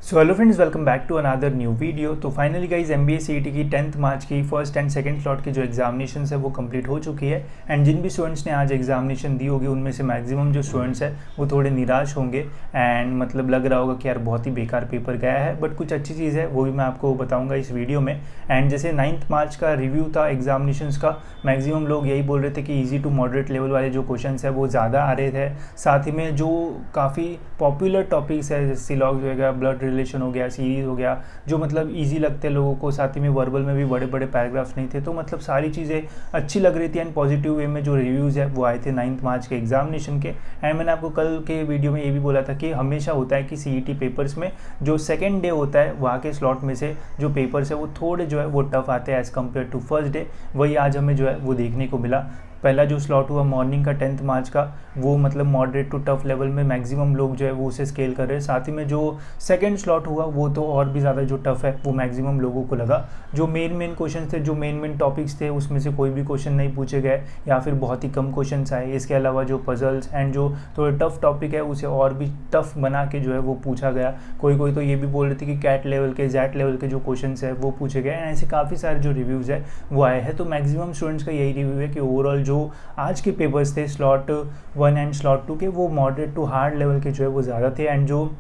So hello friends, welcome back to another new video. तो finally guys MBA CET की 10th मार्च की first and second slot की जो examination है वो कंप्लीट हो चुकी है। एंड जिन भी स्टूडेंट्स ने आज एग्जामिनेशन दी होगी उनमें से मैक्सिमम जो स्टूडेंट्स है वो थोड़े निराश होंगे एंड मतलब लग रहा होगा कि यार बहुत ही बेकार पेपर गया है। बट कुछ अच्छी चीज़ है वो भी मैं आपको बताऊँगा इस वीडियो में। एंड जैसे 9th मार्च का रिव्यू था एग्जामिनेशन का, मैक्सिमम लोग यही बोल रहे थे कि ईजी टू मॉडरेट लेवल वाले जो क्वेश्चन है वो ज़्यादा आ रहे थे। साथ ही में जो काफ़ी पॉपुलर टॉपिक्स है जैसे सिलॉग्स हो गया, ब्लड रिलेशन हो गया, सीरीज हो गया, जो मतलब इजी लगते हैं लोगों को, साथ ही में वर्बल में भी बड़े बड़े पैराग्राफ्स नहीं थे, तो मतलब सारी चीज़ें अच्छी लग रही थी। एंड पॉजिटिव वे में जो रिव्यूज़ है वो आए थे 9th मार्च के एग्जामिनेशन के। एंड मैंने आपको कल के वीडियो में ये भी बोला था कि हमेशा होता है कि CET पेपर्स में जो सेकेंड डे होता है वहाँ के स्लॉट में से जो पेपर्स है वो थोड़े जो है वो टफ आते हैं as compare to first day. वही आज हमें जो है वो देखने को मिला। पहला जो स्लॉट हुआ मॉर्निंग का 10th मार्च का, वो मतलब मॉडरेट टू टफ लेवल में मैक्सिमम लोग जो है वो उसे स्केल कर रहे हैं। साथ ही में जो सेकंड स्लॉट हुआ वो तो और भी ज़्यादा जो टफ है वो मैक्सिमम लोगों को लगा। जो मेन क्वेश्चन थे, जो मेन टॉपिक्स थे, उसमें से कोई भी क्वेश्चन नहीं पूछे गए या फिर बहुत ही कम क्वेश्चन आए। इसके अलावा जो पजल्स एंड जो थोड़े टफ टॉपिक है उसे और भी टफ बना के जो है वो पूछा गया। कोई तो ये भी बोल रहे थे कि कैट लेवल के, जैट लेवल के जो क्वेश्चन है वो पूछे गए। एंड ऐसे काफ़ी सारे जो रिव्यूज़ है वो आए हैं। तो मैक्सिमम स्टूडेंट्स का यही रिव्यू है कि ओवरऑल जो आज के पेपर्स थे स्लॉट 1 एंड स्लॉट 2 के, वो मॉडरेट टू हार्ड लेवल के जो है वो ज़्यादा थे। एंड जो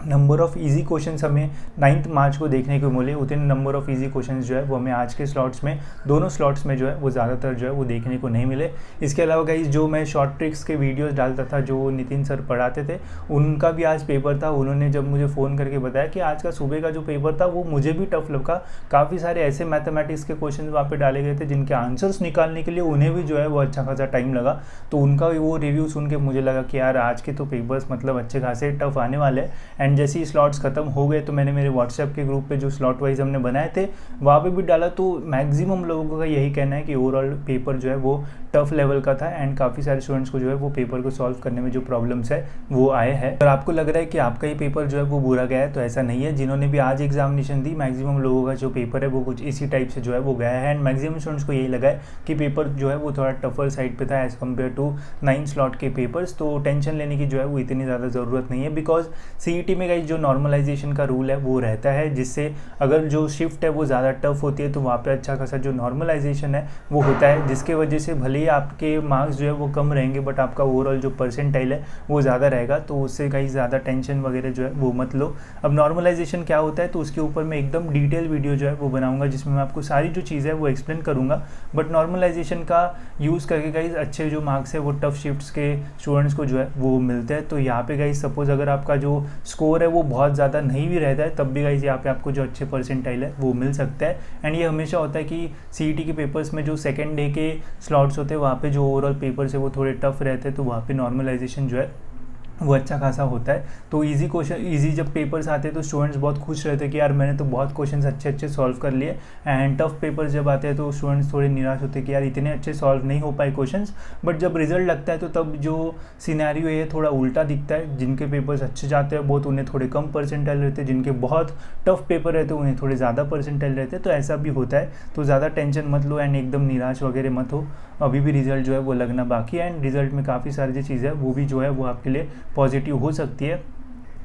नंबर ऑफ़ इजी क्वेश्चंस हमें 9th मार्च को देखने को मिले, उतने नंबर ऑफ़ इजी क्वेश्चंस जो है वो हमें आज के स्लॉट्स में, दोनों स्लॉट्स में जो है वो ज़्यादातर जो है वो देखने को नहीं मिले। इसके अलावा गाइस जो मैं शॉर्ट ट्रिक्स के वीडियोस डालता था जो नितिन सर पढ़ाते थे, उनका भी आज पेपर था। उन्होंने जब मुझे फ़ोन करके बताया कि आज का सुबह का जो पेपर था वो मुझे भी टफ लगा। काफ़ी सारे ऐसे मैथमेटिक्स के क्वेश्चन वहाँ पर डाले गए थे जिनके आंसर्स निकालने के लिए उन्हें भी जो है वो अच्छा खासा टाइम लगा। तो उनका वो रिव्यू सुन के मुझे लगा कि यार आज के तो पेपर्स मतलब अच्छे खासे टफ आने वाले हैं। एंड जैसे ही स्लॉट्स खत्म हो गए तो मैंने मेरे व्हाट्सएप के ग्रुप पे जो स्लॉट वाइज हमने बनाए थे वहाँ पे भी डाला, तो मैक्सिमम लोगों का यही कहना है कि ओवरऑल पेपर जो है वो टफ लेवल का था। एंड काफ़ी सारे स्टूडेंट्स को जो है वो पेपर को सॉल्व करने में जो प्रॉब्लम्स है वो आए हैं। अगर आपको लग रहा है कि आपका ही पेपर जो है वो बुरा गया है तो ऐसा नहीं है। जिन्होंने भी आज एग्जामिनेशन दी, मैक्सिमम लोगों का जो पेपर है वो कुछ इसी टाइप से जो है वो गया है। एंड मैक्सिमम स्टूडेंट्स को यही लगा है कि पेपर जो है वो थोड़ा टफर साइड पे था एज़ कम्पेयर टू 9 स्लॉट के पेपर्स। तो टेंशन लेने की जो है वो इतनी ज़्यादा ज़रूरत नहीं है, बिकॉज CET में गाइस जो नॉर्मलाइजेशन का रूल है वो रहता है, जिससे अगर जो शिफ्ट है वो ज़्यादा टफ होती है तो वहाँ पे अच्छा खासा जो नॉर्मलाइजेशन है वो होता है, जिसके वजह से भले ही आपके मार्क्स जो है वो कम रहेंगे बट आपका ओवरऑल जो परसेंटाइल है वो ज़्यादा रहेगा। तो उससे कहीं ज़्यादा टेंशन वगैरह जो है वो मत लो। अब नॉर्मलाइजेशन क्या होता है तो उसके ऊपर मैं एकदम डिटेल वीडियो जो है वो बनाऊँगा जिसमें मैं आपको सारी जो चीज़ है वो एक्सप्लेन करूँगा। बट नॉर्मलाइजेशन का यूज़ करके गाइज अच्छे जो मार्क्स है वो टफ शिफ्ट्स के स्टूडेंट्स को जो है वो मिलते हैं। तो यहाँ पे गाइज सपोज अगर आपका जो स्कोर है वो बहुत ज़्यादा नहीं भी रहता है तब भी गाइज यहाँ पे आपको जो अच्छे परसेंटाइल है वो मिल सकता है। एंड ये हमेशा होता है कि CET के पेपर्स में जो सेकेंड डे के स्लॉट्स होते हैं वहाँ पे जो ओवरऑल पेपर्स है वो थोड़े टफ रहते हैं, तो वहाँ पे नॉर्मलाइजेशन जो है वो अच्छा खासा होता है। तो इजी क्वेश्चन, इजी जब पेपर्स आते हैं तो स्टूडेंट्स बहुत खुश रहते हैं कि यार मैंने तो बहुत क्वेश्चंस अच्छे सॉल्व कर लिए। एंड टफ पेपर्स जब आते हैं तो स्टूडेंट्स थोड़े निराश होते हैं कि यार इतने अच्छे सॉल्व नहीं हो पाए क्वेश्चंस। बट जब रिजल्ट लगता है तो तब जो सिनेरियो है थोड़ा उल्टा दिखता है। जिनके पेपर्स अच्छे जाते हैं बहुत उन्हें थोड़े कम परसेंटाइल रहते हैं, जिनके बहुत टफ पेपर रहते हैं उन्हें थोड़े ज़्यादा परसेंटाइल रहते हैं। तो ऐसा भी होता है, तो ज़्यादा टेंशन मत लो एंड एकदम निराश वगैरह मत हो। अभी भी रिजल्ट जो है वो लगना बाकी है एंड रिजल्ट में काफ़ी सारी जो चीज़ है वो भी जो है वो आपके लिए पॉजिटिव हो सकती है।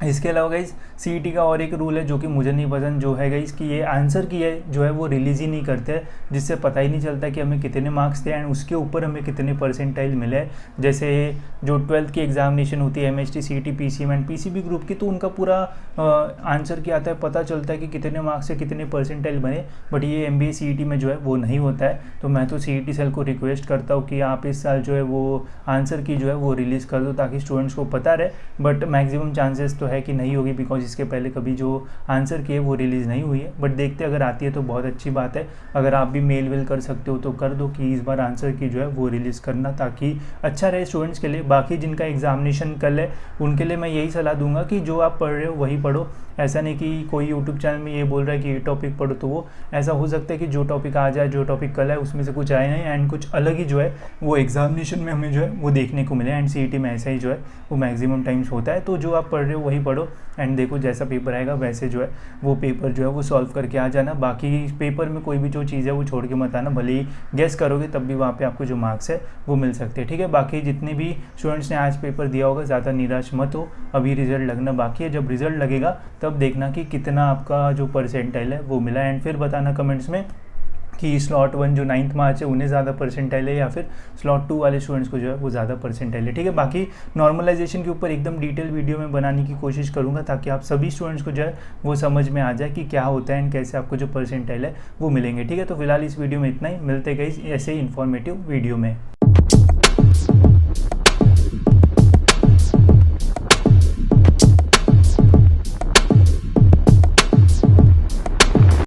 इसके अलावा गाइज CET का और एक रूल है जो कि मुझे नहीं पसंद, जो है गाइज कि ये आंसर की है जो है वो रिलीज़ ही नहीं करते, जिससे पता ही नहीं चलता कि हमें कितने मार्क्स थे एंड उसके ऊपर हमें कितने परसेंटाइल मिले। जैसे जो 12th की एग्जामिनेशन होती है MHT, CET, PCM and PCB group की, तो उनका पूरा आंसर की आता है, पता चलता है कि कितने मार्क्स से कितने परसेंटाइल बने। बट ये MBA CET में जो है वो नहीं होता है। तो मैं तो CET सेल को रिक्वेस्ट करता हूँ कि आप इस साल जो है वो आंसर की जो है वो रिलीज़ कर दो ताकि स्टूडेंट्स को पता रहे। बट मैक्सिमम चांसेस तो है कि नहीं होगी, बिकॉज इसके पहले कभी जो आंसर की है वो रिलीज़ नहीं हुई है। बट देखते अगर आती है तो बहुत अच्छी बात है। अगर आप भी मेल वेल कर सकते हो तो कर दो कि इस बार आंसर की जो है वो रिलीज़ करना, ताकि अच्छा रहे स्टूडेंट्स के लिए। बाकी जिनका एग्जामिनेशन कल है उनके लिए मैं यही सलाह दूंगा कि जो आप पढ़ रहे हो वही पढ़ो। ऐसा नहीं कि कोई यूट्यूब चैनल में ये बोल रहा है कि ये टॉपिक पढ़ो तो वो, ऐसा हो सकता है कि जो टॉपिक आ जाए, जो टॉपिक कल है उसमें से कुछ आए नहीं एंड कुछ अलग ही जो है वो एग्जामिनेशन में हमें जो है वो देखने को मिले। एंड CET में ऐसा ही जो है वो मैक्सिमम टाइम्स होता है। तो जो आप पढ़ रहे हो वही ही पढ़ो एंड देखो जैसा पेपर आएगा वैसे जो है वो पेपर जो है वो सॉल्व करके आ जाना। बाकी पेपर में कोई भी जो चीज़ है वो छोड़ के मत आना, भले ही गेस करोगे तब भी वहाँ पे आपको जो मार्क्स है वो मिल सकते हैं, ठीक है। बाकी जितने भी स्टूडेंट्स ने आज पेपर दिया होगा ज़्यादा निराश मत हो, अभी रिजल्ट लगना बाकी है। जब रिजल्ट लगेगा तब देखना कि कितना आपका जो परसेंटाइल है वो मिला, एंड फिर बताना कमेंट्स में कि स्लॉट 1 जो 9th मार्च है उन्हें ज़्यादा परसेंटाइल है या फिर स्लॉट 2 वाले स्टूडेंट्स को जो है वो ज़्यादा परसेंटाइल है, ठीक है। बाकी नॉर्मलाइजेशन के ऊपर एकदम डिटेल वीडियो में बनाने की कोशिश करूँगा ताकि आप सभी स्टूडेंट्स को जो है वो समझ में आ जाए कि क्या होता है एंड कैसे आपको जो परसेंटाइल है वो मिलेंगे, ठीक है। तो फिलहाल इस वीडियो में इतना ही, मिलते गए ऐसे ही इन्फॉर्मेटिव वीडियो में।